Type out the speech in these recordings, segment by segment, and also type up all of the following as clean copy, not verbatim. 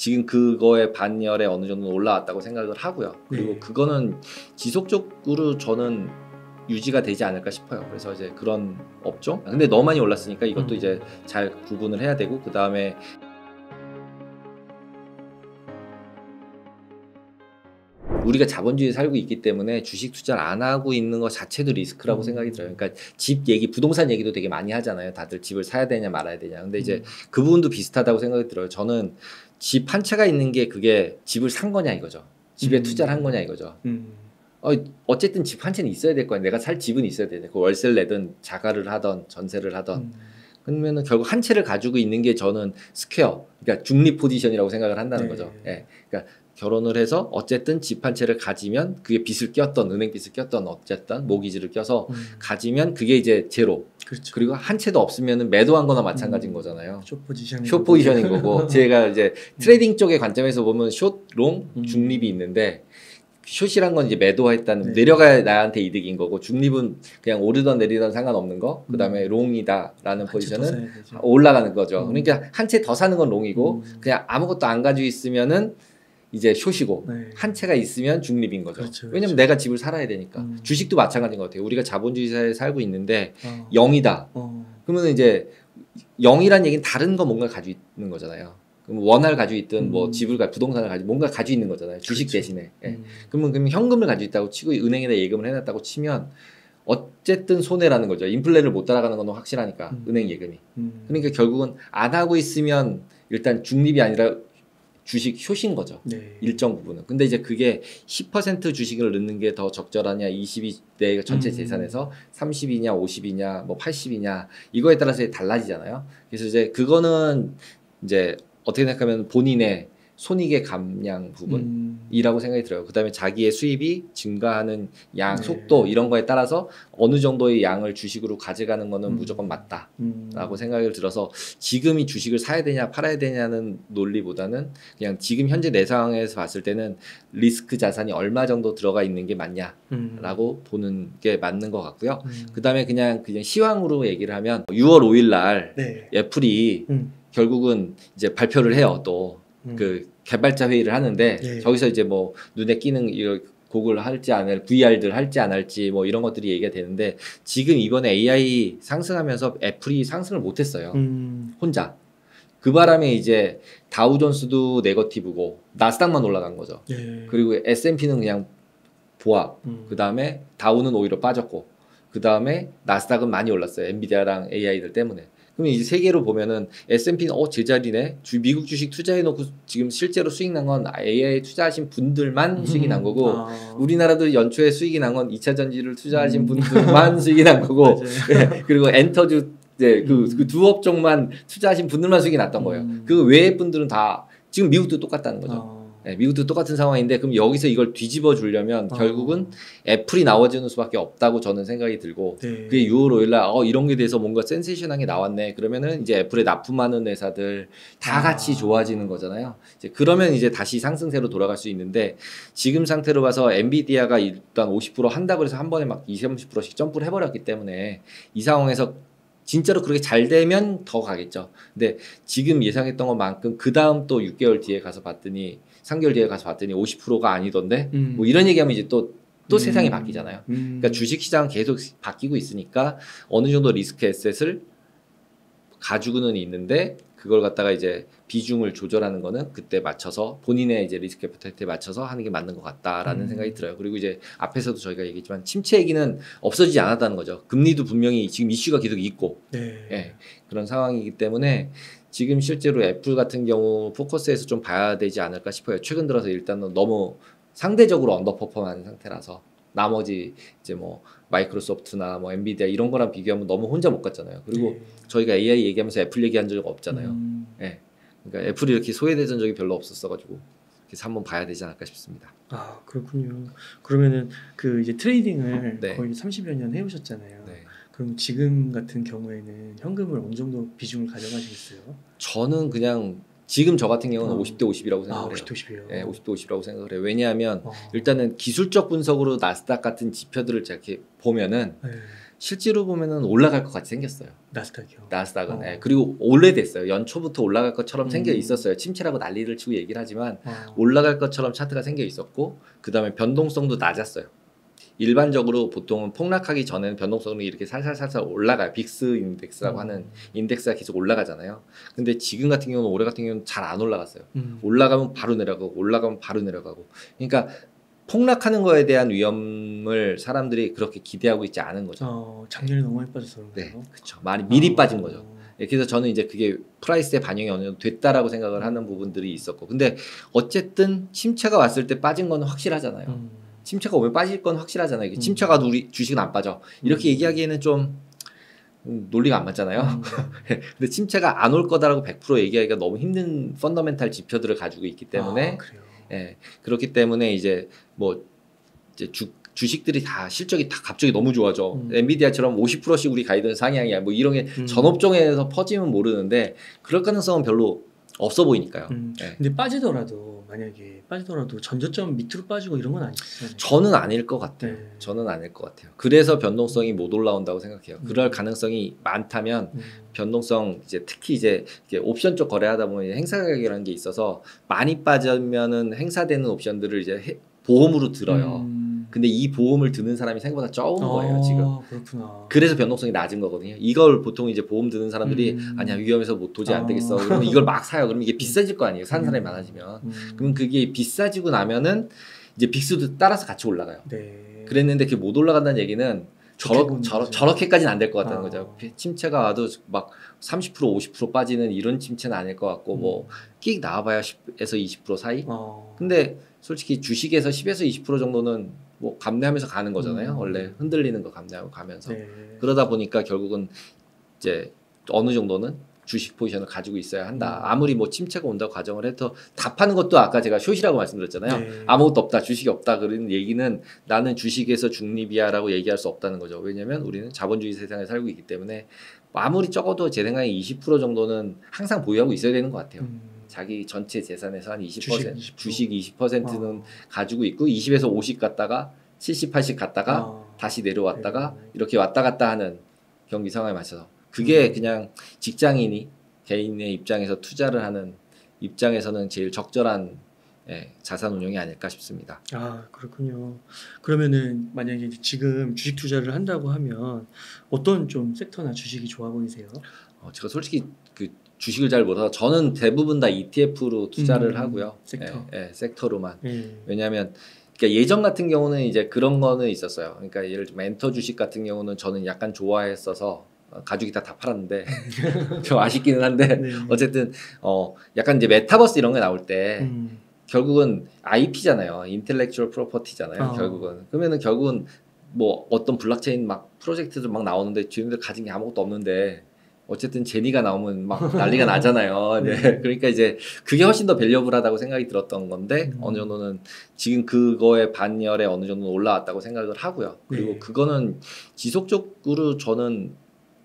지금 그거의 반열에 어느 정도 올라왔다고 생각을 하고요. 그리고 네. 그거는 지속적으로 저는 유지가 되지 않을까 싶어요. 그래서 이제 그런 업종. 근데 너무 많이 올랐으니까 이것도 이제 잘 구분을 해야 되고 그 다음에 우리가 자본주의에 살고 있기 때문에 주식 투자를 안 하고 있는 것 자체도 리스크라고 생각이 들어요. 그러니까 집 얘기, 부동산 얘기도 되게 많이 하잖아요. 다들 집을 사야 되냐 말아야 되냐. 근데 이제 그 부분도 비슷하다고 생각이 들어요. 저는 집 한 채가 있는 게 그게 집을 산 거냐 이거죠. 집에 투자를 한 거냐 이거죠. 어쨌든 집 한 채는 있어야 될 거야. 내가 살 집은 있어야 돼. 그 월세를 내든 자가를 하던 전세를 하던. 그러면은 결국 한 채를 가지고 있는 게 저는 스퀘어, 그러니까 중립 포지션이라고 생각을 한다는 거죠. 예. 그러니까 결혼을 해서 어쨌든 집 한 채를 가지면 그게 빚을 꼈던 은행 빚을 꼈던 어쨌든 모기지를 껴서 가지면 그게 이제 제로. 그렇죠. 그리고 한 채도 없으면은 매도한 거나 마찬가지인 거잖아요. 숏 포지션인 거고 제가 이제 트레이딩 쪽의 관점에서 보면 숏, 롱, 중립이 있는데 숏이란 건 이제 매도했다는 내려가야 나한테 이득인 거고 중립은 그냥 오르던 내리던 상관없는 거. 그다음에 롱이다라는 포지션은 올라가는 거죠. 그러니까 한 채 더 사는 건 롱이고 그냥 아무것도 안 가지고 있으면은 이제 숏이고 한 채가 있으면 중립인 거죠. 그렇죠. 왜냐면 내가 집을 살아야 되니까. 주식도 마찬가지인 것 같아요. 우리가 자본주의 사회에 살고 있는데 0이다. 그러면 이제 0이란 얘기는 다른 거 뭔가 가지고 있는 거잖아요. 그럼 원화를 가지고 있든 뭐 집을 부동산을 가지고 뭔가 가지고 있는 거잖아요. 주식 그렇죠. 대신에. 예. 그러면 현금을 가지고 있다고 치고 은행에다 예금을 해놨다고 치면 어쨌든 손해라는 거죠. 인플레를 못 따라가는 건 확실하니까 은행 예금이. 그러니까 결국은 안 하고 있으면 일단 중립이 아니라 주식 숏인 거죠. 일정 부분은. 근데 이제 그게 10% 주식을 넣는 게 더 적절하냐, 20이 내 전체 재산에서 30이냐, 50이냐, 뭐 80이냐 이거에 따라서 달라지잖아요. 그래서 이제 그거는 이제 어떻게 생각하면 본인의 손익의 감량 부분이라고 생각이 들어요. 그 다음에 자기의 수입이 증가하는 양, 속도 이런 거에 따라서 어느 정도의 양을 주식으로 가져가는 거는 무조건 맞다라고 생각을 들어서 지금이 주식을 사야 되냐 팔아야 되냐는 논리보다는 그냥 지금 현재 내 상황에서 봤을 때는 리스크 자산이 얼마 정도 들어가 있는 게 맞냐라고 보는 게 맞는 것 같고요. 그 다음에 그냥 시황으로 얘기를 하면 6월 5일 날 애플이 결국은 이제 발표를 해요. 또 그 개발자 회의를 하는데 저기서 이제 뭐 눈에 끼는 이런 곡을 할지 안 할, VR들 할지 안 할지 뭐 이런 것들이 얘기가 되는데 지금 이번에 AI 상승하면서 애플이 상승을 못했어요. 혼자. 그 바람에 이제 다우존스도 네거티브고 나스닥만 올라간 거죠. 그리고 S&P는 그냥 보합. 그 다음에 다우는 오히려 빠졌고 그 다음에 나스닥은 많이 올랐어요. 엔비디아랑 AI들 때문에. 그럼 이제 세계로 보면은 S&P는 제자리네. 미국 주식 투자해놓고 지금 실제로 수익 난 건 AI 투자하신 분들만 수익이 난 거고 우리나라도 연초에 수익이 난 건 2차 전지를 투자하신 분들만 수익이 난 거고 그리고 엔터주 그 두 업종만 투자하신 분들만 수익이 났던 거예요. 그 외의 분들은 다 지금 미국도 똑같다는 거죠. 미국도 똑같은 상황인데 그럼 여기서 이걸 뒤집어 주려면 결국은 애플이 나와주는 수밖에 없다고 저는 생각이 들고 그게 6월 5일날 이런 게 돼서 뭔가 센세이션한 게 나왔네 그러면은 이제 애플에 납품하는 회사들 다 같이 좋아지는 거잖아요. 이제 그러면 이제 다시 상승세로 돌아갈 수 있는데 지금 상태로 봐서 엔비디아가 일단 50% 한다고 해서 한 번에 막 20, 30%씩 점프를 해버렸기 때문에 이 상황에서 진짜로 그렇게 잘 되면 더 가겠죠. 근데 지금 예상했던 것만큼 그 다음 또 6개월 뒤에 가서 봤더니 3개월 뒤에 가서 봤더니 50%가 아니던데 뭐 이런 얘기하면 이제 또 세상이 바뀌잖아요. 그러니까 주식시장은 계속 바뀌고 있으니까 어느 정도 리스크 에셋을 가지고는 있는데 그걸 갖다가 이제 비중을 조절하는 거는 그때 맞춰서 본인의 이제 리스크 애프타이트에 맞춰서 하는 게 맞는 것 같다라는 생각이 들어요. 그리고 이제 앞에서도 저희가 얘기했지만 침체 얘기는 없어지지 않았다는 거죠. 금리도 분명히 지금 이슈가 계속 있고 그런 상황이기 때문에 지금 실제로 애플 같은 경우 포커스에서 좀 봐야 되지 않을까 싶어요. 최근 들어서 일단은 너무 상대적으로 언더퍼폼한 상태라서 나머지 이제 뭐 마이크로소프트나 뭐 엔비디아 이런 거랑 비교하면 너무 혼자 못 갔잖아요. 그리고 저희가 AI 얘기하면서 애플 얘기한 적 없잖아요. 그러니까 애플이 이렇게 소외되던 적이 별로 없었어가지고 그래서 한번 봐야 되지 않을까 싶습니다. 아 그렇군요. 그러면은 그 이제 트레이딩을 거의 30여 년 해오셨잖아요. 그럼 지금 같은 경우에는 현금을 어느 정도 비중을 가져가시겠어요? 저는 그냥 지금 저 같은 경우는 50대 50이라고 생각을 해요. 50대 50이요? 네, 50대 50이라고 생각을 해요. 왜냐하면 일단은 기술적 분석으로 나스닥 같은 지표들을 이렇게 보면은 실제로 보면은 올라갈 것 같이 생겼어요. 나스닥이요. 나스닥은. 네. 그리고 오래됐어요. 연초부터 올라갈 것처럼 생겨 있었어요. 침체라고 난리를 치고 얘기를 하지만 올라갈 것처럼 차트가 생겨 있었고 그 다음에 변동성도 낮았어요. 일반적으로 보통은 폭락하기 전에는 변동성이 이렇게 살살살살 올라가요. 빅스 인덱스라고 하는 인덱스가 계속 올라가잖아요. 근데 지금 같은 경우는 올해 같은 경우는 잘 안 올라갔어요. 올라가면 바로 내려가고 올라가면 바로 내려가고. 그러니까 폭락하는 거에 대한 위험을 사람들이 그렇게 기대하고 있지 않은 거죠. 작년에 너무 많이 빠져서 그런가요? 네, 그렇죠. 많이 미리 빠진 거죠. 그래서 저는 이제 그게 프라이스에 반영이 어느 정도 됐다라고 생각을 하는 부분들이 있었고, 근데 어쨌든 침체가 왔을 때 빠진 건 확실하잖아요. 침체가 오면 빠질 건 확실하잖아요. 침체가 우리 주식은 안 빠져. 이렇게 얘기하기에는 좀 논리가 안 맞잖아요. 근데 침체가 안 올 거다라고 100% 얘기하기가 너무 힘든 펀더멘탈 지표들을 가지고 있기 때문에 예, 그렇기 때문에 이제 뭐 이제 주식들이 다 실적이 다 갑자기 너무 좋아져. 엔비디아처럼 50%씩 우리 가이드는 상향이야. 뭐 이런 게 전업종에서 퍼지면 모르는데 그럴 가능성은 별로 없어 보이니까요. 네. 근데 만약에 빠지더라도 전저점 밑으로 빠지고 이런 건 아니잖아요. 저는 아닐 것 같아요. 네. 저는 아닐 것 같아요. 그래서 변동성이 못 올라온다고 생각해요. 그럴 가능성이 많다면 변동성 이제 특히 이제 옵션 쪽 거래하다 보면 행사 가격이라는 게 있어서 많이 빠지면은 행사되는 옵션들을 이제 보험으로 들어요. 근데 이 보험을 드는 사람이 생각보다 적은 거예요, 지금. 그렇구나. 그래서 변동성이 낮은 거거든요. 이걸 보통 이제 보험 드는 사람들이 아니야, 위험해서 못 도저히 안 되겠어. 그러면 이걸 막 사요. 그러면 이게 비싸질 거 아니에요. 사는 사람이 많아지면. 그럼 그게 비싸지고 나면은 이제 빅스도 따라서 같이 올라가요. 네. 그랬는데 그게 못 올라간다는 얘기는 저렇게까지는 안 될 것 같다는 거죠. 침체가 와도 막 30% 50% 빠지는 이런 침체는 아닐 것 같고 뭐 끽 나와봐야 10에서 20% 사이. 근데 솔직히 주식에서 10에서 20% 정도는 뭐 감내하면서 가는 거잖아요. 원래 흔들리는 거 감내하고 가면서. 네. 그러다 보니까 결국은 이제 어느 정도는 주식 포지션을 가지고 있어야 한다. 아무리 뭐 침체가 온다고 가정을 해도 다 파는 것도 아까 제가 숏이라고 말씀드렸잖아요. 네. 아무것도 없다, 주식이 없다 그런 얘기는 나는 주식에서 중립이야라고 얘기할 수 없다는 거죠. 왜냐하면 우리는 자본주의 세상에 살고 있기 때문에 아무리 적어도 제 생각에 20% 정도는 항상 보유하고 있어야 되는 것 같아요. 자기 전체 재산에서 한 20%, 주식 20%는 가지고 있고 20에서 50 갔다가 70, 80 갔다가 다시 내려왔다가 이렇게 왔다 갔다 하는 경기 상황에 맞춰서 그게 그냥 직장인이 개인의 입장에서 투자를 하는 입장에서는 제일 적절한 자산 운용이 아닐까 싶습니다. 그렇군요. 그러면은 만약에 지금 주식 투자를 한다고 하면 어떤 좀 섹터나 주식이 좋아 보이세요? 제가 솔직히 그 주식을 잘 몰라서 저는 대부분 다 ETF로 투자를 하고요. 섹터. 섹터로만. 왜냐하면 그러니까 예전 같은 경우는 이제 그런 거는 있었어요. 그러니까 예를 들면 엔터 주식 같은 경우는 저는 약간 좋아했어서 가족이 다 팔았는데 좀 아쉽기는 한데 어쨌든 약간 이제 메타버스 이런 게 나올 때 결국은 IP잖아요. 인텔렉추얼 프로퍼티잖아요. 그러면은 결국은 뭐 어떤 블록체인 막 프로젝트들 막 나오는데 주인들 가진 게 아무것도 없는데 어쨌든 제니가 나오면 막 난리가 나잖아요. 네. 그러니까 이제 그게 훨씬 더 밸류블하다고 생각이 들었던 건데 어느 정도는 지금 그거의 반열에 어느 정도 올라왔다고 생각을 하고요. 그리고 그거는 지속적으로 저는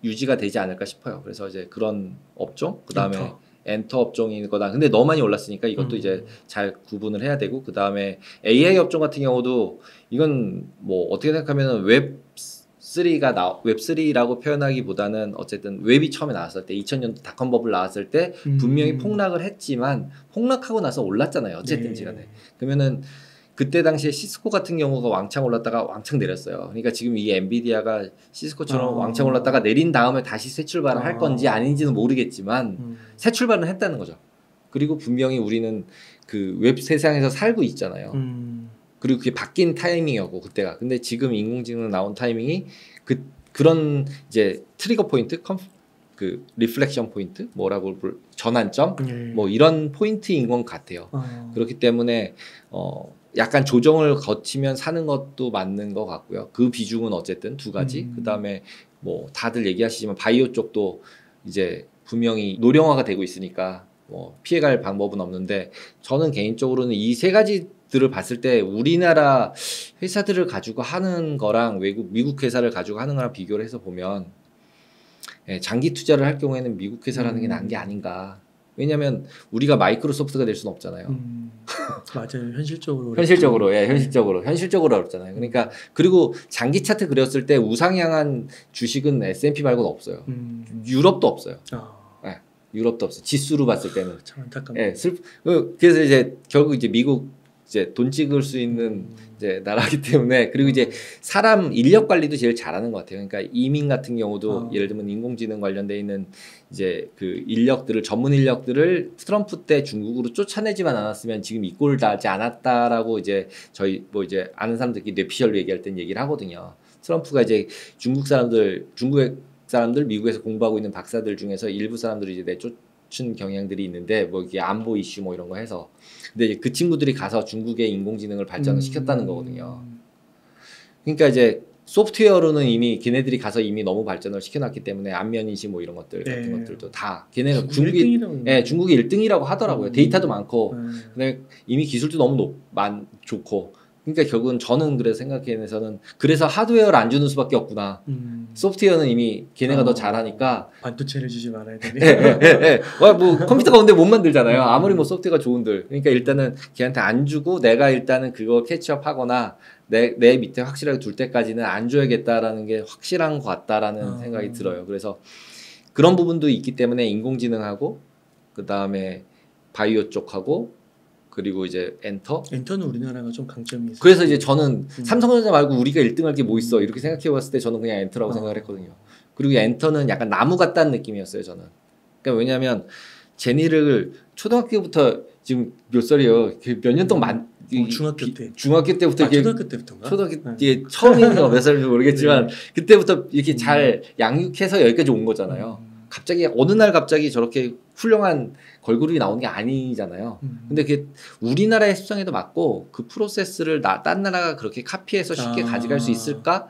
유지가 되지 않을까 싶어요. 그래서 이제 그런 업종, 그 다음에 엔터 업종인 거다. 근데 너무 많이 올랐으니까 이것도 이제 잘 구분을 해야 되고, 그 다음에 AI 업종 같은 경우도 이건 뭐 어떻게 생각하면은 웹3라고 표현하기보다는 어쨌든 웹이 처음에 나왔을 때 2000년도 닷컴 버블 나왔을 때 분명히 폭락을 했지만 폭락하고 나서 올랐잖아요. 어쨌든 시간에. 그러면은 그때 당시에 시스코 같은 경우가 왕창 올랐다가 왕창 내렸어요. 그러니까 지금 이 엔비디아가 시스코처럼 왕창 올랐다가 내린 다음에 다시 새 출발을 할 건지 아닌지는 모르겠지만 새 출발은 했다는 거죠. 그리고 분명히 우리는 그 웹 세상에서 살고 있잖아요. 그리고 그게 바뀐 타이밍이었고 그때가. 근데 지금 인공지능 나온 타이밍이 그런 이제 트리거 포인트, 그 리플렉션 포인트, 뭐라고 전환점, 뭐 이런 포인트인 것 같아요. 그렇기 때문에 약간 조정을 거치면 사는 것도 맞는 것 같고요. 그 비중은 어쨌든 두 가지. 그 다음에 뭐 다들 얘기하시지만 바이오 쪽도 이제 분명히 노령화가 되고 있으니까 뭐 피해갈 방법은 없는데 저는 개인적으로는 이 세 가지들을 봤을 때 우리나라 회사들을 가지고 하는 거랑 미국 회사를 가지고 하는 거랑 비교를 해서 보면 장기 투자를 할 경우에는 미국 회사라는 게 나은 게 아닌가. 왜냐하면 우리가 마이크로소프트가 될 수는 없잖아요. 맞아요. 현실적으로 현실적으로 어렵잖아요. 그러니까 그리고 장기 차트 그렸을 때 우상향한 주식은 S&P 말고는 없어요. 유럽도 없어요. 네, 유럽도 없어요. 지수로 봤을 때는. 참 안타깝네요. 네, 그래서 이제 결국 이제 미국 이제 돈 찍을 수 있는 이제 나라기 때문에 그리고 이제 사람 인력 관리도 제일 잘하는 것 같아요. 그러니까 이민 같은 경우도 예를 들면 인공지능 관련돼 있는 이제 그 인력들을 전문 인력들을 트럼프 때 중국으로 쫓아내지만 않았으면 지금 이 꼴 나지 않았다라고 이제 저희 뭐 이제 아는 사람들끼리 뇌피셜로 얘기할 땐 얘기를 하거든요. 트럼프가 이제 중국의 사람들 미국에서 공부하고 있는 박사들 중에서 일부 사람들이 이제 내쫓은 경향들이 있는데 뭐 이게 안보 이슈 뭐 이런 거 해서 근데 그 친구들이 가서 중국의 인공지능을 발전을 시켰다는 거거든요. 그러니까 이제 소프트웨어로는 이미 걔네들이 가서 이미 너무 발전을 시켜놨기 때문에 안면인식 뭐 이런 것들 같은 것들도 다 걔네가 중국이 1등이라고 하더라고요. 데이터도 많고 근데 이미 기술도 너무 좋고 그러니까 결국은 저는 그래서 생각해내서는 그래서 하드웨어를 안 주는 수밖에 없구나. 소프트웨어는 이미 걔네가 더 잘하니까 반도체를 주지 말아야 되네. 뭐 컴퓨터가 근데 못 만들잖아요. 아무리 뭐 소프트웨어가 좋은들. 그러니까 일단은 걔한테 안 주고 내가 일단은 그거 캐치업하거나 내 밑에 확실하게 둘 때까지는 안 줘야겠다라는 게 확실한 것 같다라는 생각이 들어요. 그래서 그런 부분도 있기 때문에 인공지능하고 그 다음에 바이오 쪽하고 그리고 이제 엔터는 우리나라가 좀 강점이 있어요. 그래서 이제 저는 삼성전자 말고 우리가 1등할 게 뭐 있어 이렇게 생각해봤을 때 저는 그냥 엔터라고 생각을 했거든요. 그리고 엔터는 약간 나무 같다는 느낌이었어요 저는. 그러니까 왜냐하면 제니를 초등학교부터 지금 몇 살이에요? 몇 년 동안 중학교 때부터 초등학교 때부터인가? 초등학교 때 처음인가 몇 살인지 모르겠지만 그때부터 이렇게 잘 양육해서 여기까지 온 거잖아요. 갑자기 어느 날 갑자기 저렇게 훌륭한 걸그룹이 나오는 게 아니잖아요. 근데 그게 우리나라의 습성에도 맞고 그 프로세스를 딴 나라가 그렇게 카피해서 쉽게 가져갈 수 있을까?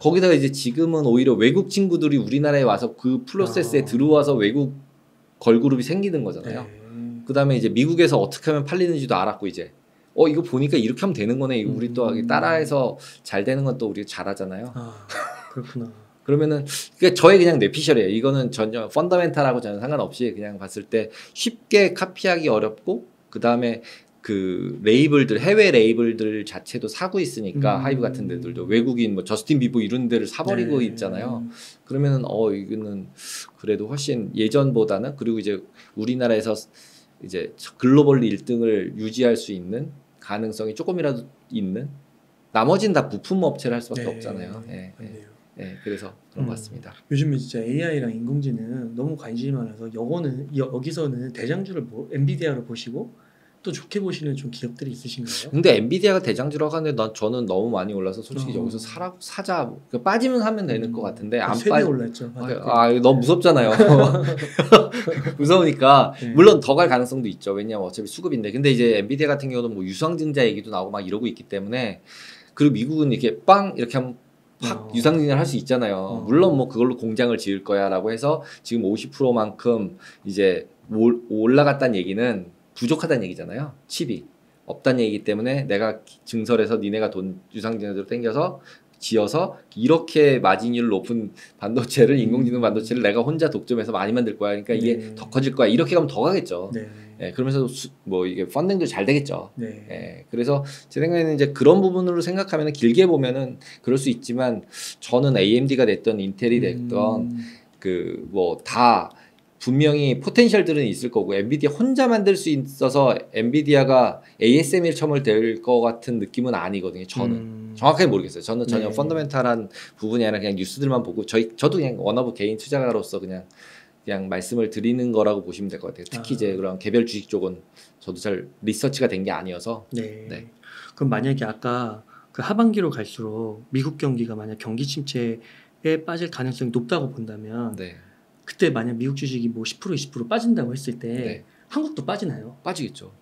거기다가 이제 지금은 오히려 외국 친구들이 우리나라에 와서 그 프로세스에 들어와서 외국 걸그룹이 생기는 거잖아요. 그 다음에 이제 미국에서 어떻게 하면 팔리는지도 알았고 이제 이거 보니까 이렇게 하면 되는 거네. 이거 우리 또 따라해서 잘 되는 건 또 우리 잘하잖아요. 그렇구나. 그러면은 그러니까 저의 그냥 뇌피셜이에요. 이거는 전혀 펀더멘탈하고 전혀 상관없이 그냥 봤을 때 쉽게 카피하기 어렵고 그 다음에 그 레이블들 해외 레이블들 자체도 사고 있으니까 하이브 같은 데들도 외국인 뭐 저스틴 비버 이런 데를 사버리고 있잖아요. 그러면은 이거는 그래도 훨씬 예전보다는 그리고 이제 우리나라에서 이제 글로벌 1등을 유지할 수 있는 가능성이 조금이라도 있는 나머지는 다 부품 업체를 할 수밖에 없잖아요. 네, 그래서 그런 것 같습니다. 요즘에 진짜 AI랑 인공지능 너무 관심이 많아서 여기서는 대장주를 엔비디아로 보시고 또 좋게 보시는 좀 기업들이 있으신가요? 근데 엔비디아가 대장주라고 하는데 저는 너무 많으니까 솔직히 여기서 사자 빠지면 하면 되는 것 같은데 안 빠지 올랐죠. 너무 무섭잖아요. 무서우니까 물론 더 갈 가능성도 있죠. 왜냐하면 어차피 수급인데 근데 이제 엔비디아 같은 경우는 뭐 유상증자 얘기도 나오고 막 이러고 있기 때문에 그리고 미국은 이렇게 빵 이렇게 하면 확 유상증자를 할 수 있잖아요. 물론 뭐 그걸로 공장을 지을 거야라고 해서 지금 50%만큼 이제 올라갔다는 얘기는 부족하다는 얘기잖아요. 칩이 없다는 얘기이기 때문에 내가 증설해서 니네가 돈 유상증자로 땡겨서 지어서 이렇게 마진율 높은 반도체를 인공지능 반도체를 내가 혼자 독점해서 많이 만들 거야. 그러니까 이게 더 커질 거야. 이렇게 가면 더 가겠죠. 그러면서 뭐 이게 펀딩도 잘 되겠죠. 그래서 제 생각에는 이제 그런 부분으로 생각하면 길게 보면은 그럴 수 있지만 저는 AMD가 됐던 인텔이 됐던 그 뭐 다 분명히 포텐셜들은 있을 거고 엔비디아 혼자 만들 수 있어서 엔비디아가 ASML 첨을 될 것 같은 느낌은 아니거든요. 저는 정확하게 모르겠어요. 저는 전혀 펀더멘탈한 부분이 아니라 그냥 뉴스들만 보고 저도 그냥 원어브 개인 투자가로서 그냥 말씀을 드리는 거라고 보시면 될 것 같아요. 특히 이제 그런 개별 주식 쪽은 저도 잘 리서치가 된 게 아니어서. 그럼 만약에 아까 그 하반기로 갈수록 미국 경기가 만약 경기 침체에 빠질 가능성이 높다고 본다면. 그때 만약 미국 주식이 뭐 10% 20% 빠진다고 했을 때 한국도 빠지나요? 빠지겠죠.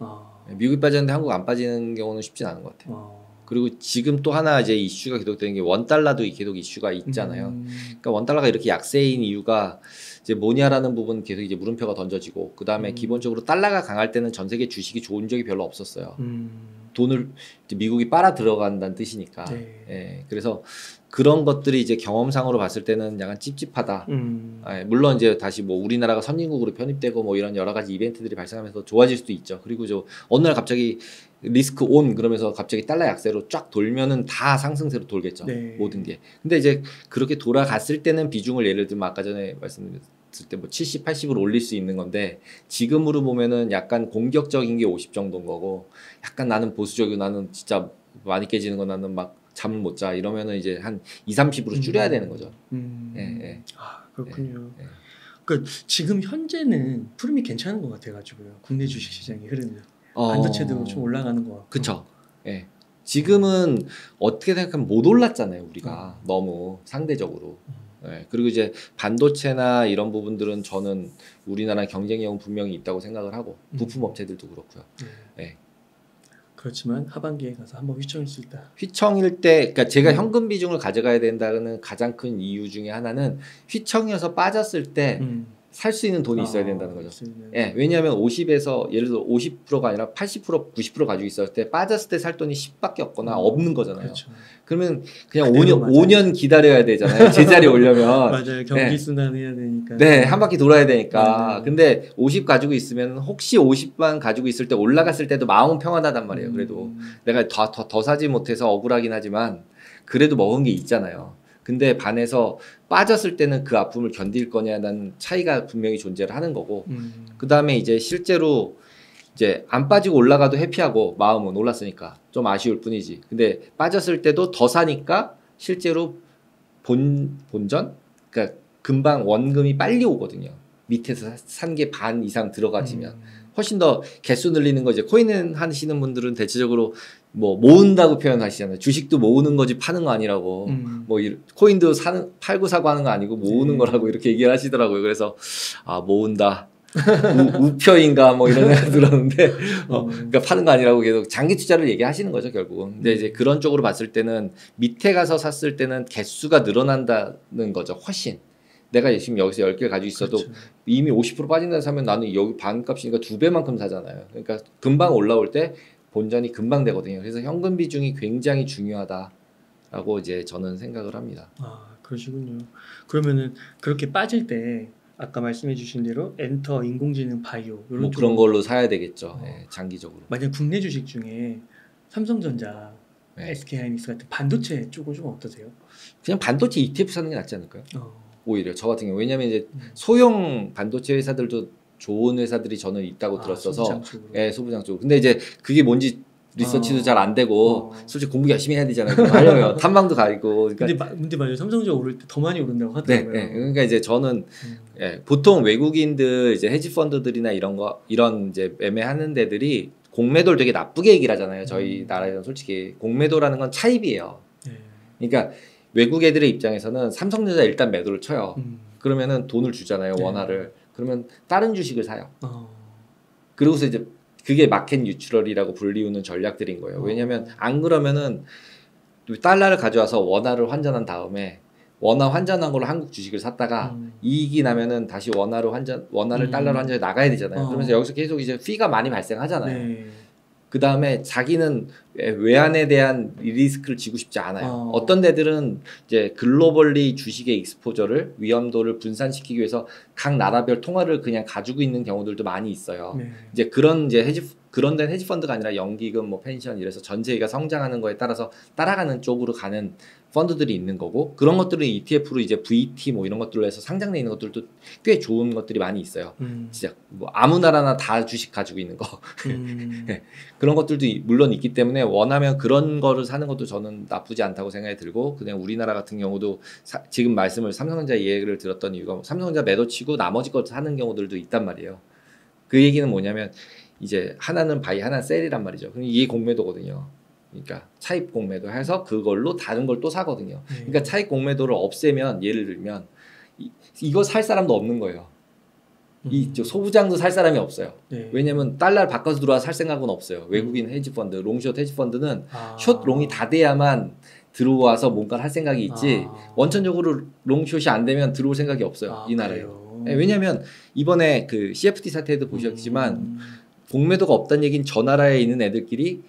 미국이 빠졌는데 한국 안 빠지는 경우는 쉽진 않은 것 같아요. 그리고 지금 또 하나 이제 이슈가 계속되는 게 원달러도 계속 이슈가 있잖아요. 그러니까 원달러가 이렇게 약세인 이유가 이제 뭐냐라는 부분 계속 이제 물음표가 던져지고 그 다음에 기본적으로 달러가 강할 때는 전 세계 주식이 좋은 적이 별로 없었어요. 돈을 미국이 빨아 들어간다는 뜻이니까. 예, 그래서 그런 것들이 이제 경험상으로 봤을 때는 약간 찝찝하다. 예, 물론 이제 다시 뭐 우리나라가 선진국으로 편입되고 뭐 이런 여러 가지 이벤트들이 발생하면서 좋아질 수도 있죠. 그리고 어느 날 갑자기 리스크 온 그러면서 갑자기 달러 약세로 쫙 돌면은 다 상승세로 돌겠죠. 모든 게. 근데 이제 그렇게 돌아갔을 때는 비중을 예를 들면 아까 전에 말씀드렸을 때 뭐 70, 80으로 올릴 수 있는 건데 지금으로 보면은 약간 공격적인 게 50 정도인 거고 약간 나는 보수적이고 나는 진짜 많이 깨지는 거 나는 막 잠을 못 자 이러면은 이제 한 2, 30으로 줄여야 되는 거죠. 예. 아, 그렇군요. 그러니까 지금 현재는 푸름이 괜찮은 것 같아가지고요. 국내 주식 시장이 흐르면 반도체도 좀 올라가는 것 같고. 그렇죠. 예. 지금은 어떻게 생각하면 못 올랐잖아요. 우리가 너무 상대적으로. 예. 그리고 이제 반도체나 이런 부분들은 저는 우리나라 경쟁력은 분명히 있다고 생각을 하고 부품 업체들도 그렇고요. 예. 그렇지만 하반기에 가서 한번 휘청일 수 있다. 휘청일 때, 그러니까 제가 현금 비중을 가져가야 된다는 가장 큰 이유 중에 하나는 휘청이어서 빠졌을 때 살 수 있는 돈이 있어야 된다는 거죠. 예, 왜냐하면 50에서 예를 들어 50%가 아니라 80%, 90% 가지고 있었을 때 빠졌을 때 살 돈이 10밖에 없거나 없는 거잖아요. 그렇죠. 그러면 그냥 5년 기다려야 되잖아요. 제자리 오려면. 맞아요. 경기 순환 해야 되니까. 네, 한 바퀴 돌아야 되니까. 근데 50 가지고 있으면 혹시 50만 가지고 있을 때 올라갔을 때도 마음은 평안하단 말이에요. 그래도 내가 더 사지 못해서 억울하긴 하지만 그래도 먹은 게 있잖아요. 근데 반해서 빠졌을 때는 그 아픔을 견딜 거냐는 차이가 분명히 존재를 하는 거고 그 다음에 이제 실제로 이제 안 빠지고 올라가도 해피하고 마음은 올랐으니까 좀 아쉬울 뿐이지. 근데 빠졌을 때도 더 사니까 실제로 본전? 그러니까 금방 원금이 빨리 오거든요. 밑에서 산 게 반 이상 들어가지면 훨씬 더 개수 늘리는 거 이제 코인 하시는 분들은 대체적으로 뭐 모은다고 표현하시잖아요. 주식도 모으는 거지 파는 거 아니라고. 뭐 코인도 팔고 사고 하는 거 아니고 모으는 거라고 이렇게 얘기를 하시더라고요. 그래서 아 모은다. 우표인가 뭐 이런 생각 들었는데 그러니까 파는 거 아니라고 계속 장기 투자를 얘기하시는 거죠 결국은. 근데 이제 그런 쪽으로 봤을 때는 밑에 가서 샀을 때는 개수가 늘어난다는 거죠. 훨씬. 내가 지금 여기서 10개 가지고 있어도 그렇죠. 이미 50% 빠진다 사면 나는 여기 반값이니까 2배만큼 사잖아요. 그러니까 금방 올라올 때 본전이 금방 되거든요. 그래서 현금 비중이 굉장히 중요하다라고 이제 저는 생각을 합니다. 아, 그러시군요. 그러면은 그렇게 빠질 때 아까 말씀해주신 대로 엔터, 인공지능, 바이오 이런 뭐 그런 걸로 사야 되겠죠. 네, 장기적으로. 만약 국내 주식 중에 삼성전자, SK하이닉스 같은 반도체 쪽은 좀 어떠세요? 그냥 반도체 ETF 사는 게 낫지 않을까요? 오히려 저 같은 경우 왜냐하면 이제 소형 반도체 회사들도 좋은 회사들이 저는 있다고 들었어서 소부장 쪽으로. 근데 이제 그게 뭔지 리서치도 잘 안 되고 솔직히 공부 열심히 해야 되잖아요. 하려면 탐방도 가고. 그러니까 근데 맞아요. 삼성전자 오를 때 더 많이 오른다고 하더라고요. 네. 그러니까 이제 저는 보통 외국인들 이제 헤지 펀드들이나 이런 이제 매매하는 데들이 공매도를 되게 나쁘게 얘기를 하잖아요. 저희 나라에서는 솔직히 공매도라는 건 차입이에요. 그러니까 외국 애들의 입장에서는 삼성전자 일단 매도를 쳐요. 그러면은 돈을 주잖아요. 원화를. 그러면 다른 주식을 사요. 그러고서 이제 그게 마켓 뉴트럴이라고 불리우는 전략들인 거예요. 왜냐하면 안 그러면은 달러를 가져와서 원화를 환전한 다음에 원화 환전한 걸로 한국 주식을 샀다가 이익이 나면은 다시 원화를 달러로 환전해 나가야 되잖아요. 그러면서 여기서 계속 이제 피가 많이 발생하잖아요. 그 다음에 자기는 외환에 대한 리스크를 지고 싶지 않아요. 어떤 데들은 이제 글로벌리 주식의 익스포저를 위험도를 분산시키기 위해서 각 나라별 통화를 그냥 가지고 있는 경우들도 많이 있어요. 이제 그런 데는 헤지 펀드가 아니라 연기금, 뭐 펜션 이래서 전체가 성장하는 거에 따라서 따라가는 쪽으로 가는 펀드들이 있는 거고 그런 것들은 ETF로 이제 VT 뭐 이런 것들로 해서 상장돼 있는 것들도 꽤 좋은 것들이 많이 있어요. 진짜 뭐 아무 나라나 다 주식 가지고 있는 거 그런 것들도 물론 있기 때문에 원하면 그런 거를 사는 것도 저는 나쁘지 않다고 생각이 들고 그냥 우리나라 같은 경우도 지금 말씀을 삼성전자 얘기를 들었던 이유가 삼성전자 매도치고 나머지 것 사는 경우들도 있단 말이에요. 그 얘기는 뭐냐면 이제 하나는 바이 하나는 셀이란 말이죠. 그럼 이게 공매도거든요. 그러니까 차입 공매도 해서 그걸로 다른 걸 또 사거든요. 그러니까 차입 공매도를 없애면 예를 들면 이거 살 사람도 없는 거예요. 이 소부장도 살 사람이 없어요. 왜냐면 달러를 바꿔서 들어와 살 생각은 없어요. 외국인 헤지펀드, 롱숏 헤지펀드는 숏, 롱이 다 돼야만 들어와서 뭔가를 할 생각이 있지 원천적으로 롱숏이 안 되면 들어올 생각이 없어요. 이 나라에. 왜냐면 이번에 그 CFT 사태에도 보셨지만 공매도가 없다는 얘기는 저 나라에 있는 애들끼리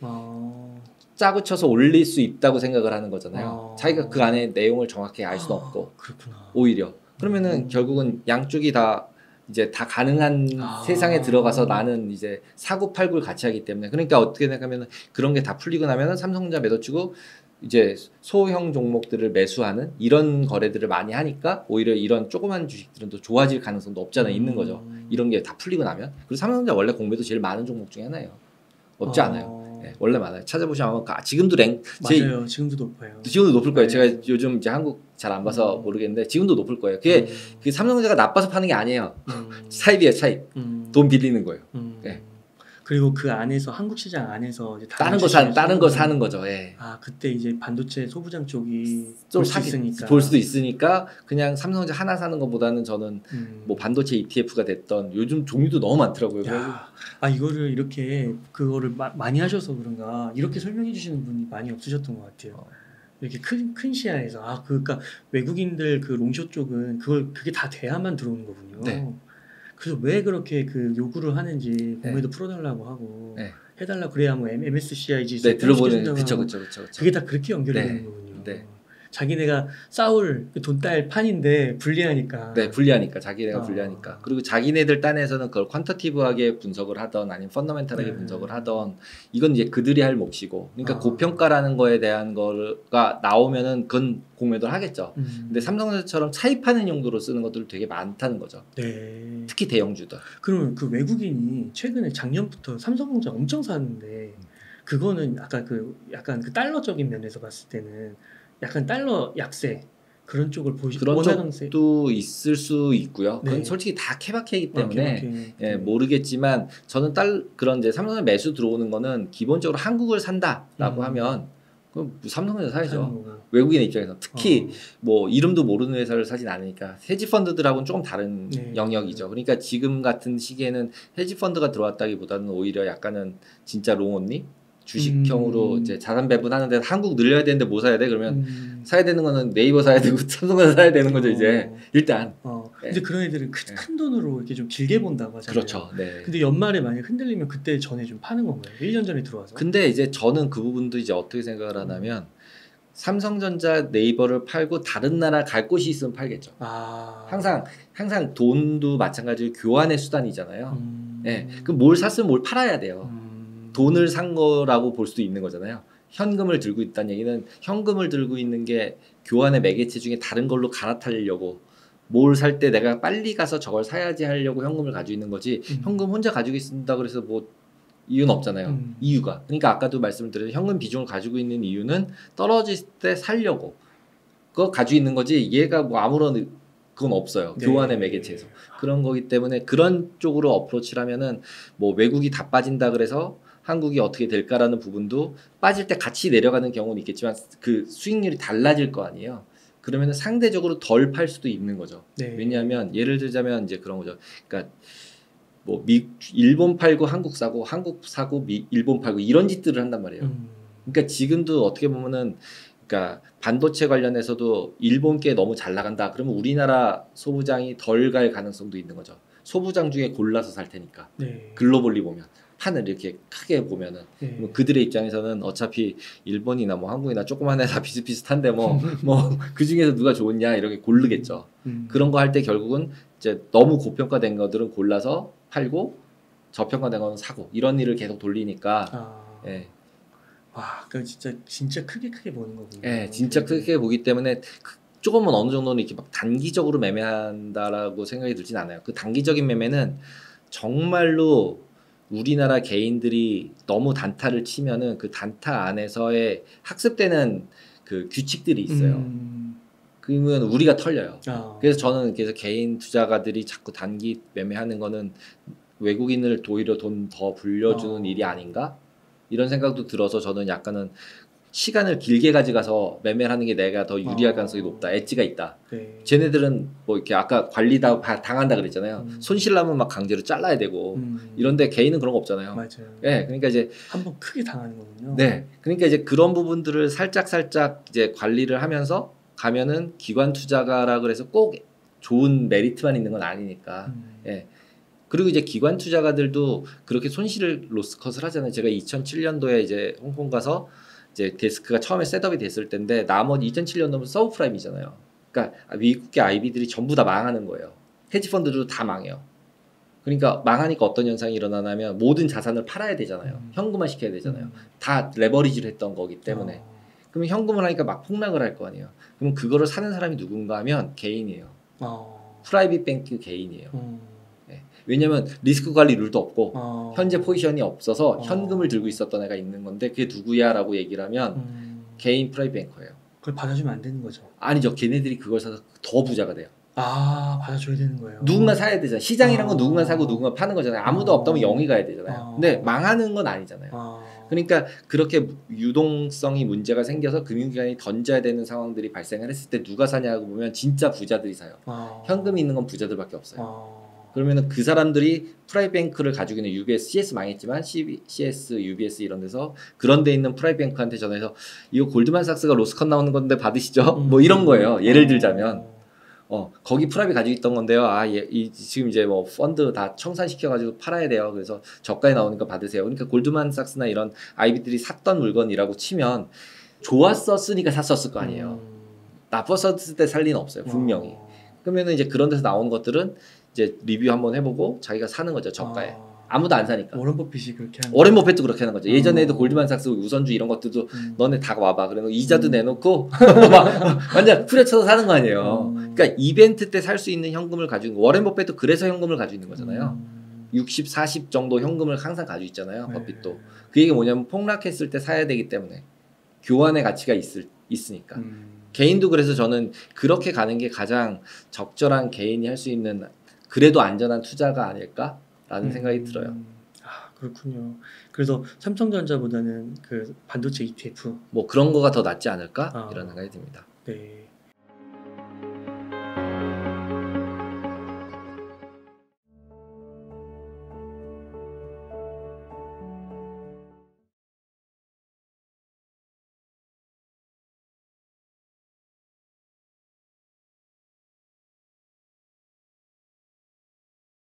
짜고 쳐서 올릴 수 있다고 생각을 하는 거잖아요. 자기가 그 안에 내용을 정확히 알 수는 없고 그렇구나. 오히려 그러면은 결국은 양쪽이 다 이제 다 가능한 세상에 들어가서 나는 이제 사고팔고를 같이 하기 때문에 그러니까 어떻게 생각하면 그런 게 다 풀리고 나면은 삼성전자 매도치고 이제 소형 종목들을 매수하는 이런 거래들을 많이 하니까 오히려 이런 조그만 주식들은 또 좋아질 가능성도 없잖아 있는 거죠. 이런 게 다 풀리고 나면. 그리고 삼성전자 원래 공매도 제일 많은 종목 중에 하나예요. 없지 않아요. 네, 원래 많아요. 찾아보시면 지금도 맞아요. 지금도 높아요. 지금도 높을 거예요. 제가 요즘 이제 한국 잘 안 봐서 모르겠는데 지금도 높을 거예요. 그게 삼성전자가 나빠서 파는 게 아니에요. 차입이에요, 차입. 돈 빌리는 거예요. 네. 그리고 그 안에서 한국 시장 안에서 이제 다른 거 사는 거죠. 예. 그때 이제 반도체 소부장 쪽이 좀 볼 수도 있으니까 그냥 삼성전자 하나 사는 것보다는 저는 뭐 반도체 ETF가 됐던 요즘 종류도 너무 많더라고요. 이거를 이렇게 그거를 많이 하셔서 그런가 이렇게 설명해 주시는 분이 많이 없으셨던 것 같아요. 이렇게 큰 시야에서 그러니까 외국인들 그 롱숏 쪽은 그게 다 돼야만 들어오는 거군요. 네. 그래서 왜 그렇게 그 요구를 하는지 공매도 풀어달라고 하고 해달라 그래야 뭐 MSCI 지수 들어보는 그쵸. 그게 다 그렇게 연결이 되는 거군요. 자기네가 싸울 돈 딸 판인데 불리하니까. 불리하니까 자기네가 불리하니까. 그리고 자기네들 딴에서는 그걸 퀀터티브하게 분석을 하던 아니면 펀더멘탈하게 분석을 하던 이건 이제 그들이 할 몫이고. 그러니까 고평가라는 거에 대한 거가 나오면은 그건 공매도를 하겠죠. 근데 삼성전자처럼 차입하는 용도로 쓰는 것들 되게 많다는 거죠. 네. 특히 대형주들. 그러면 그 외국인이 최근에 작년부터 삼성전자 엄청 사는데 그거는 약간 그 달러적인 면에서 봤을 때는 약간 달러 약세 그런 쪽을 그런 쪽도 있을 수 있고요. 그건 솔직히 다 케바케이기 때문에 모르겠지만 저는 그런 이제 삼성전자 매수 들어오는 거는 기본적으로 한국을 산다라고 하면 그럼 삼성전자 사야죠. 외국인의 입장에서 특히 뭐 이름도 모르는 회사를 사진 않으니까 헤지 펀드들하고는 조금 다른 영역이죠. 그러니까 지금 같은 시기에는 헤지 펀드가 들어왔다기보다는 오히려 약간은 진짜 롱온리 주식형으로 이제 자산 배분하는데 한국 늘려야 되는데 뭐 사야 돼? 그러면 사야 되는 거는 네이버 사야 되고 삼성전자 사야 되는 거죠 이제 일단. 근데 그런 애들은 큰 돈으로 이렇게 좀 길게 본다고 하잖아요. 그렇죠. 근데 연말에 만약 흔들리면 그때 전에 좀 파는 건가요? 1년 전에 들어와서. 근데 이제 저는 그 부분도 이제 어떻게 생각을 하냐면 삼성전자 네이버를 팔고 다른 나라 갈 곳이 있으면 팔겠죠. 항상 돈도 마찬가지로 교환의 수단이잖아요. 그럼 뭘 샀으면 뭘 팔아야 돼요. 돈을 산 거라고 볼 수도 있는 거잖아요. 현금을 들고 있다는 얘기는 현금을 들고 있는 게 교환의 매개체 중에 다른 걸로 갈아타려고 뭘 살 때 내가 빨리 가서 저걸 사야지 하려고 현금을 가지고 있는 거지 현금 혼자 가지고 있습니다 그래서 뭐 이유는 없잖아요. 이유가. 그러니까 아까도 말씀드린 현금 비중을 가지고 있는 이유는 떨어질 때 살려고 그거 가지고 있는 거지 얘가 뭐 아무런 그건 없어요. 교환의 매개체에서. 그런 거기 때문에 그런 쪽으로 어프로치를 하면은 뭐 외국이 다 빠진다 그래서 한국이 어떻게 될까라는 부분도 빠질 때 같이 내려가는 경우는 있겠지만 그 수익률이 달라질 거 아니에요. 그러면 상대적으로 덜 팔 수도 있는 거죠. 왜냐하면 예를 들자면 이제 그런 거죠. 그러니까 뭐 일본 팔고 한국 사고 한국 사고 일본 팔고 이런 짓들을 한단 말이에요. 그러니까 지금도 어떻게 보면은 그러니까 반도체 관련해서도 일본 게 너무 잘 나간다. 그러면 우리나라 소부장이 덜 갈 가능성도 있는 거죠. 소부장 중에 골라서 살 테니까. 글로벌리 보면. 판을 이렇게 크게 보면은 그들의 입장에서는 어차피 일본이나 뭐 한국이나 조그만 회사 비슷비슷한데 뭐 그 중에서 누가 좋냐 이렇게 고르겠죠. 그런 거 할 때 결국은 이제 너무 고평가된 것들은 골라서 팔고 저평가된 거는 사고 이런 일을 계속 돌리니까 그러니까 진짜 크게 보는 거군요. 진짜 크게 보기 때문에 조금은 어느 정도는 이렇게 막 단기적으로 매매한다라고 생각이 들진 않아요. 그 단기적인 매매는 정말로 우리나라 개인들이 너무 단타를 치면은 그 단타 안에서의 학습되는 그 규칙들이 있어요. 그러면 우리가 털려요. 그래서 저는 개인 투자가들이 자꾸 단기 매매하는 거는 외국인을 오히려 돈 더 불려주는 일이 아닌가? 이런 생각도 들어서 저는 약간은 시간을 길게 가져가서 매매를 하는 게 내가 더 유리할 가능성이 높다. 엣지가 있다. 쟤네들은 뭐 이렇게 아까 관리 다 당한다 그랬잖아요. 손실나면 막 강제로 잘라야 되고 이런데 개인은 그런 거 없잖아요. 맞아요. 그러니까 이제 한번 크게 당하는 거군요. 그러니까 이제 그런 부분들을 살짝 이제 관리를 하면서 가면은 기관 투자가라 그래서 꼭 좋은 메리트만 있는 건 아니니까. 그리고 이제 기관 투자가들도 그렇게 손실을 로스컷을 하잖아요. 제가 2007년도에 이제 홍콩 가서 이제 데스크가 처음에 셋업이 됐을 때인데 나머지 2007년도면 서브프라임이잖아요. 그러니까 미국의 IB들이 전부 다 망하는 거예요. 헤지펀드들도 다 망해요. 그러니까 망하니까 어떤 현상이 일어나냐면 모든 자산을 팔아야 되잖아요. 현금화 시켜야 되잖아요. 다 레버리지를 했던 거기 때문에. 그러면 현금을 하니까 막 폭락을 할 거 아니에요. 그러면 그거를 사는 사람이 누군가 하면 개인이에요. 프라이빗 뱅크 개인이에요. 네. 왜냐면 리스크 관리 룰도 없고 현재 포지션이 없어서 현금을 들고 있었던 애가 있는 건데 그게 누구야 라고 얘기를 하면 개인 프라이빗 뱅커예요. 그걸 받아주면 안 되는 거죠? 아니죠. 걔네들이 그걸 사서 더 부자가 돼요. 받아줘야 되는 거예요. 누군가 사야 되잖아요. 시장이란 건 누군가 사고 누군가 파는 거잖아요. 아무도 없다면 0이 가야 되잖아요. 근데 망하는 건 아니잖아요. 그러니까 그렇게 유동성이 문제가 생겨서 금융기관이 던져야 되는 상황들이 발생을 했을 때 누가 사냐고 보면 진짜 부자들이 사요. 현금이 있는 건 부자들밖에 없어요. 그러면은 그 사람들이 프라이뱅크를 가지고 있는 UBS, CS 망했지만 CS, UBS 이런 데서 그런 데 있는 프라이뱅크한테 전화해서 이거 골드만삭스가 로스컨 나오는 건데 받으시죠? 뭐 이런 거예요. 예를 들자면 거기 프라이빗 가지고 있던 건데요. 지금 이제 뭐 펀드 다 청산시켜가지고 팔아야 돼요. 그래서 저가에 나오니까 받으세요. 그러니까 골드만삭스나 이런 IB들이 샀던 물건이라고 치면 좋았었으니까 샀었을 거 아니에요. 나빴었을 때 살 리는 없어요. 분명히. 그러면은 이제 그런 데서 나온 것들은 이제 리뷰 한번 해보고 자기가 사는 거죠. 저가에. 아무도 안 사니까. 워런 버핏이 그렇게 하는 워렌 버핏도 그렇게 하는 거죠. 예전에도 골드만삭스 우선주 이런 것들도 너네 다 와봐. 그러면 이자도 내놓고 막 완전 후려쳐서 사는 거 아니에요. 그러니까 이벤트 때 살 수 있는 현금을 가지고 있는 거. 워렌 버핏도 그래서 현금을 가지고 있는 거잖아요. 60, 40 정도 현금을 항상 가지고 있잖아요. 버핏도. 그 얘기 뭐냐면 폭락했을 때 사야 되기 때문에 교환의 가치가 있으니까. 개인도 그래서 저는 그렇게 가는 게 가장 적절한 개인이 할 수 있는 그래도 안전한 투자가 아닐까라는 생각이 들어요. 그렇군요. 그래서 삼성전자보다는 그 반도체 ETF 뭐 그런 거가 더 낫지 않을까 이런 생각이 듭니다. 네.